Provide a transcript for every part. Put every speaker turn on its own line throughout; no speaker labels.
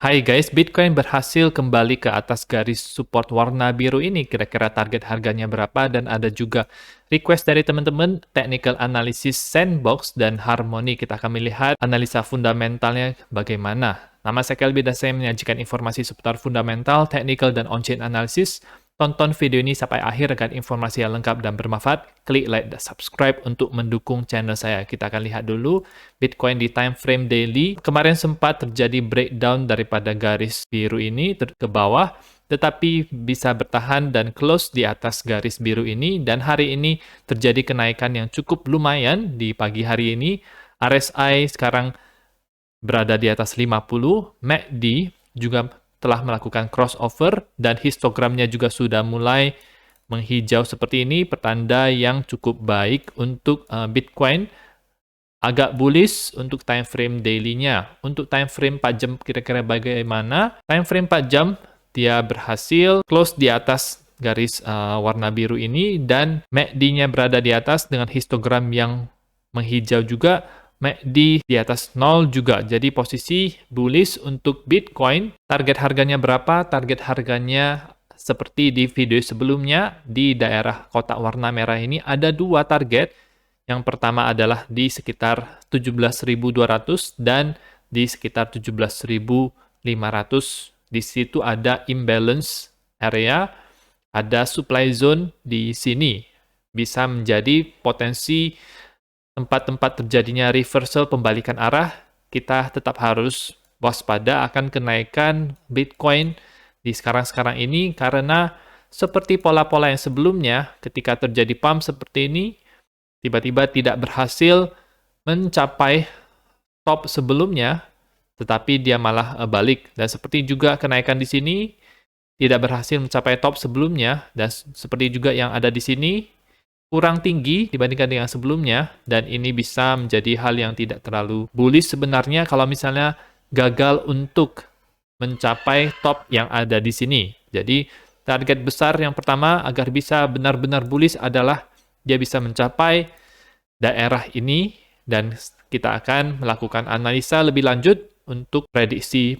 Hai guys, Bitcoin berhasil kembali ke atas garis support warna biru ini. Kira-kira target harganya berapa? Dan ada juga request dari teman-teman technical analysis Sandbox dan Harmony. Kita akan melihat analisa fundamentalnya bagaimana. Nama saya Kelby dan saya menyajikan informasi seputar fundamental, technical, dan on-chain analysis. Tonton video ini sampai akhir agar informasi yang lengkap dan bermanfaat. Klik like dan subscribe untuk mendukung channel saya. Kita akan lihat dulu Bitcoin di time frame daily. Kemarin sempat terjadi breakdown daripada garis biru ini ke bawah, tetapi bisa bertahan dan close di atas garis biru ini. Dan hari ini terjadi kenaikan yang cukup lumayan di pagi hari ini. RSI sekarang berada di atas 50, MACD juga telah melakukan crossover, dan histogramnya juga sudah mulai menghijau seperti ini, pertanda yang cukup baik untuk Bitcoin. Agak bullish untuk time frame daily-nya. Untuk time frame 4 jam kira-kira bagaimana? Time frame 4 jam dia berhasil close di atas garis warna biru ini, dan MACD-nya berada di atas dengan histogram yang menghijau juga. MACD di atas 0 juga. Jadi posisi bullish untuk Bitcoin. Target harganya berapa? Target harganya seperti di video sebelumnya, di daerah kotak warna merah ini ada dua target. Yang pertama adalah di sekitar 17.200 dan di sekitar 17.500. Di situ ada imbalance area, ada supply zone di sini. Bisa menjadi potensi tempat-tempat terjadinya reversal, pembalikan arah. Kita tetap harus waspada akan kenaikan Bitcoin di sekarang-sekarang ini, karena seperti pola-pola yang sebelumnya, ketika terjadi pump seperti ini, tiba-tiba tidak berhasil mencapai top sebelumnya, tetapi dia malah balik. Dan seperti juga kenaikan di sini, tidak berhasil mencapai top sebelumnya, dan seperti juga yang ada di sini, kurang tinggi dibandingkan dengan sebelumnya, dan ini bisa menjadi hal yang tidak terlalu bullish sebenarnya kalau misalnya gagal untuk mencapai top yang ada di sini. Jadi target besar yang pertama agar bisa benar-benar bullish adalah dia bisa mencapai daerah ini, dan kita akan melakukan analisa lebih lanjut untuk prediksi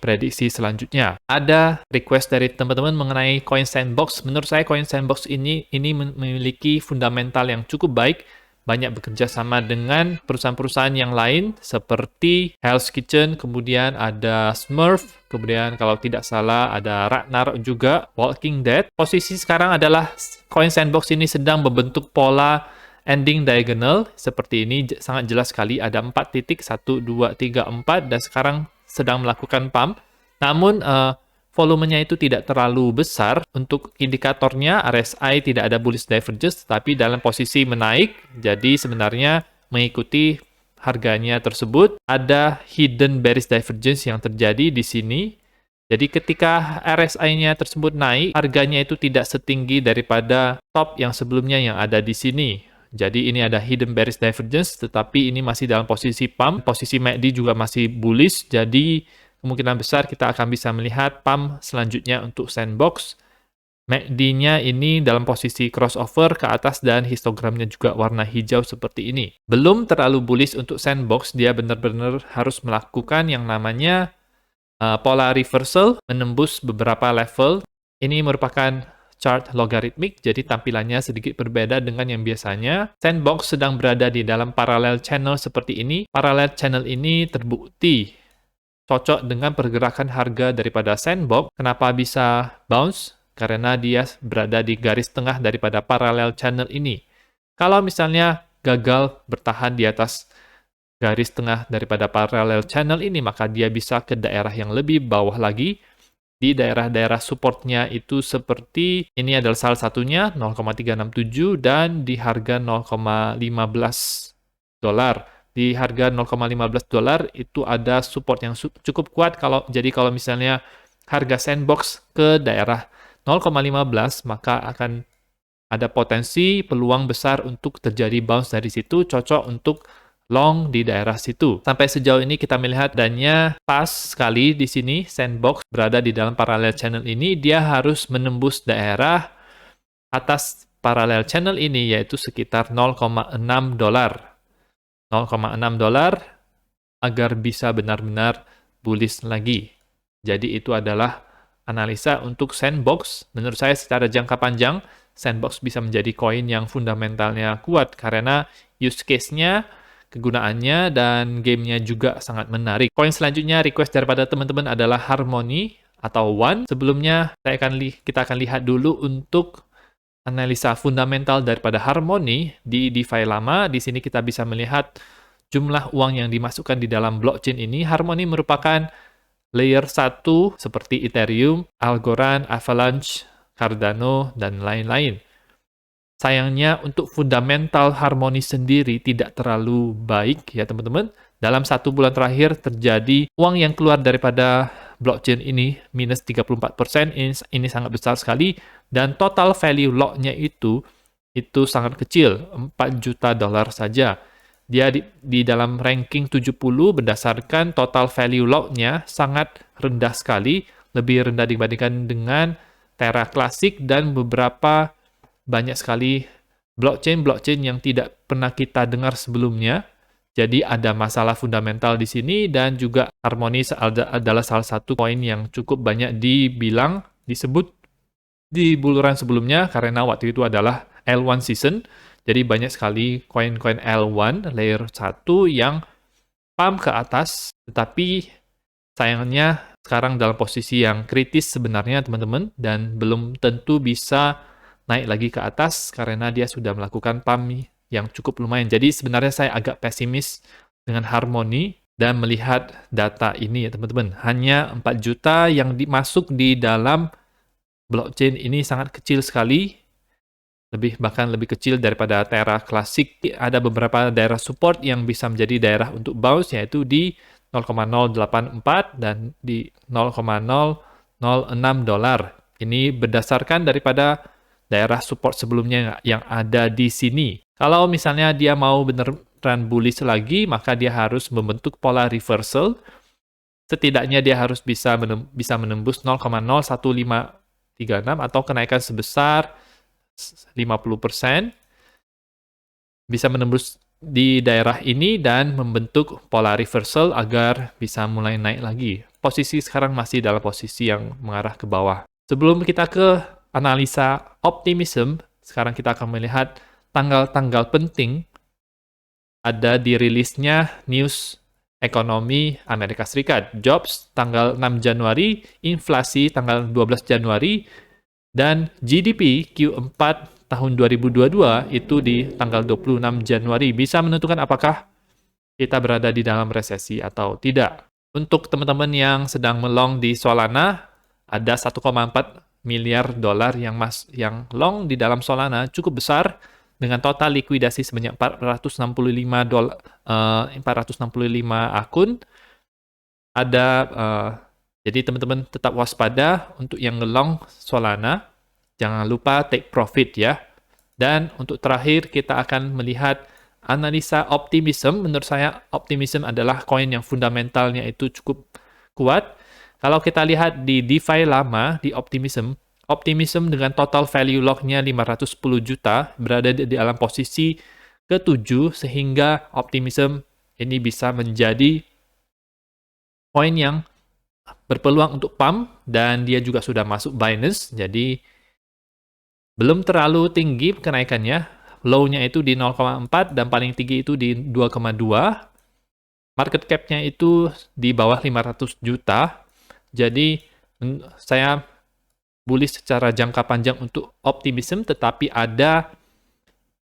selanjutnya. Ada request dari teman-teman mengenai Coin Sandbox. Menurut saya Coin Sandbox ini memiliki fundamental yang cukup baik, banyak bekerja sama dengan perusahaan-perusahaan yang lain seperti Hell's Kitchen, kemudian ada Smurf, kemudian kalau tidak salah ada Ragnar juga, Walking Dead. Posisi sekarang adalah Coin Sandbox ini sedang membentuk pola ending diagonal seperti ini, sangat jelas sekali ada 4 titik, 1, 2, 3, 4, dan sekarang sedang melakukan pump. Namun volumenya itu tidak terlalu besar. Untuk indikatornya RSI tidak ada bullish divergence, tapi dalam posisi menaik, jadi sebenarnya mengikuti harganya tersebut. Ada hidden bearish divergence yang terjadi di sini. Jadi ketika RSI-nya tersebut naik, harganya itu tidak setinggi daripada top yang sebelumnya yang ada di sini. Jadi ini ada hidden bearish divergence, tetapi ini masih dalam posisi pump. Posisi MACD juga masih bullish, jadi kemungkinan besar kita akan bisa melihat pump selanjutnya untuk Sandbox. MACD-nya ini dalam posisi crossover ke atas dan histogramnya juga warna hijau seperti ini. Belum terlalu bullish untuk Sandbox, dia benar-benar harus melakukan yang namanya pola reversal, menembus beberapa level. Ini merupakan chart logaritmik, jadi tampilannya sedikit berbeda dengan yang biasanya. Sandbox sedang berada di dalam parallel channel seperti ini. Parallel channel ini terbukti cocok dengan pergerakan harga daripada Sandbox. Kenapa bisa bounce? Karena dia berada di garis tengah daripada parallel channel ini. Kalau misalnya gagal bertahan di atas garis tengah daripada parallel channel ini, maka dia bisa ke daerah yang lebih bawah lagi. Di daerah-daerah supportnya itu seperti ini adalah salah satunya 0,367 dan di harga 0,15 dolar. Di harga 0,15 dolar itu ada support yang cukup kuat. Jadi kalau misalnya harga Sandbox ke daerah 0,15, maka akan ada potensi peluang besar untuk terjadi bounce dari situ, cocok untuk long di daerah situ. Sampai sejauh ini kita melihat dannya pas sekali di sini. Sandbox berada di dalam parallel channel ini, dia harus menembus daerah atas parallel channel ini, yaitu sekitar 0,6 dolar. 0,6 dolar agar bisa benar-benar bullish lagi. Jadi itu adalah analisa untuk Sandbox. Menurut saya secara jangka panjang, Sandbox bisa menjadi koin yang fundamentalnya kuat karena use case-nya, kegunaannya, dan gamenya juga sangat menarik. Koin selanjutnya request daripada teman-teman adalah Harmony atau One. Sebelumnya kita akan lihat dulu untuk analisa fundamental daripada Harmony di DeFi lama. Di sini kita bisa melihat jumlah uang yang dimasukkan di dalam blockchain ini. Harmony merupakan layer 1 seperti Ethereum, Algorand, Avalanche, Cardano, dan lain-lain. Sayangnya untuk fundamental Harmony sendiri tidak terlalu baik ya teman-teman. Dalam 1 bulan terakhir terjadi uang yang keluar daripada blockchain ini minus 34%, ini sangat besar sekali, dan total value lock-nya itu sangat kecil, 4 juta dolar saja. Dia di dalam ranking 70 berdasarkan total value lock-nya sangat rendah sekali, lebih rendah dibandingkan dengan Terra Classic dan beberapa banyak sekali blockchain yang tidak pernah kita dengar sebelumnya. Jadi ada masalah fundamental di sini, dan juga Harmony adalah salah satu koin yang cukup banyak disebut di buluran sebelumnya karena waktu itu adalah L1 season. Jadi banyak sekali koin-koin L1 layer 1 yang pump ke atas, tetapi sayangnya sekarang dalam posisi yang kritis sebenarnya teman-teman, dan belum tentu bisa naik lagi ke atas karena dia sudah melakukan pump yang cukup lumayan. Jadi sebenarnya saya agak pesimis dengan Harmony dan melihat data ini ya teman-teman. Hanya 4 juta yang dimasuk di dalam blockchain ini sangat kecil sekali. Bahkan lebih kecil daripada Terra Classic. Ada beberapa daerah support yang bisa menjadi daerah untuk bounce, yaitu di 0,084 dan di 0,006 dolar. Ini berdasarkan daripada daerah support sebelumnya yang ada di sini. Kalau misalnya dia mau beneran bullish lagi, maka dia harus membentuk pola reversal. Setidaknya dia harus bisa menembus 0,01536 atau kenaikan sebesar 50%, bisa menembus di daerah ini dan membentuk pola reversal agar bisa mulai naik lagi. Posisi sekarang masih dalam posisi yang mengarah ke bawah. Sebelum kita ke analisa optimism, sekarang kita akan melihat tanggal-tanggal penting ada di rilisnya news ekonomi Amerika Serikat. Jobs tanggal 6 Januari, inflasi tanggal 12 Januari, dan GDP Q4 tahun 2022 itu di tanggal 26 Januari. Bisa menentukan apakah kita berada di dalam resesi atau tidak. Untuk teman-teman yang sedang melong di Solana, ada 1,4 miliar dolar yang long di dalam Solana, cukup besar dengan total likuidasi sebanyak 465 akun. Jadi teman-teman tetap waspada untuk yang ngelong Solana. Jangan lupa take profit ya. Dan untuk terakhir kita akan melihat analisa optimism. Menurut saya optimism adalah koin yang fundamentalnya itu cukup kuat. Kalau kita lihat di DeFi lama, di optimism dengan total value lock-nya 510 juta, berada di dalam posisi ke-7, sehingga optimism ini bisa menjadi koin yang berpeluang untuk pump, dan dia juga sudah masuk Binance, jadi belum terlalu tinggi kenaikannya. Low-nya itu di 0,4 dan paling tinggi itu di 2,2. Market cap-nya itu di bawah 500 juta. Jadi saya bullish secara jangka panjang untuk optimism, tetapi ada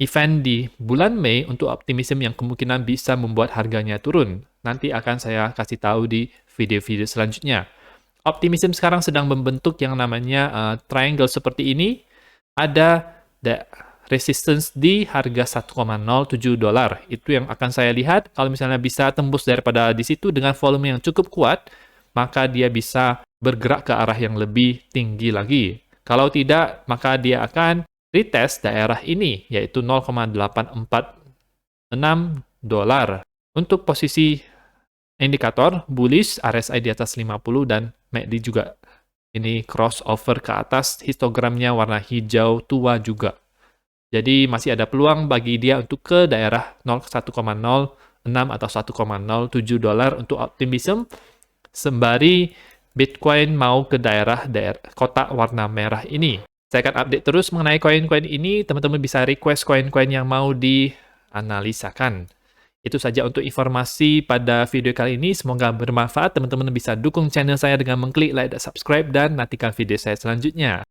event di bulan Mei untuk optimism yang kemungkinan bisa membuat harganya turun. Nanti akan saya kasih tahu di video-video selanjutnya. Optimism sekarang sedang membentuk yang namanya triangle seperti ini. Ada resistance di harga 1,07 dolar. Itu yang akan saya lihat. Kalau misalnya bisa tembus daripada di situ dengan volume yang cukup kuat, maka dia bisa bergerak ke arah yang lebih tinggi lagi. Kalau tidak, maka dia akan retest daerah ini, yaitu 0,846 dolar. Untuk posisi indikator, bullish, RSI di atas 50, dan MACD juga ini crossover ke atas, histogramnya warna hijau tua juga. Jadi masih ada peluang bagi dia untuk ke daerah 1,06 atau 1,07 dolar untuk optimism, sembari Bitcoin mau ke daerah kotak warna merah ini. Saya akan update terus mengenai koin-koin ini, teman-teman bisa request koin-koin yang mau dianalisakan. Itu saja untuk informasi pada video kali ini, semoga bermanfaat. Teman-teman bisa dukung channel saya dengan mengklik like dan subscribe, dan nantikan video saya selanjutnya.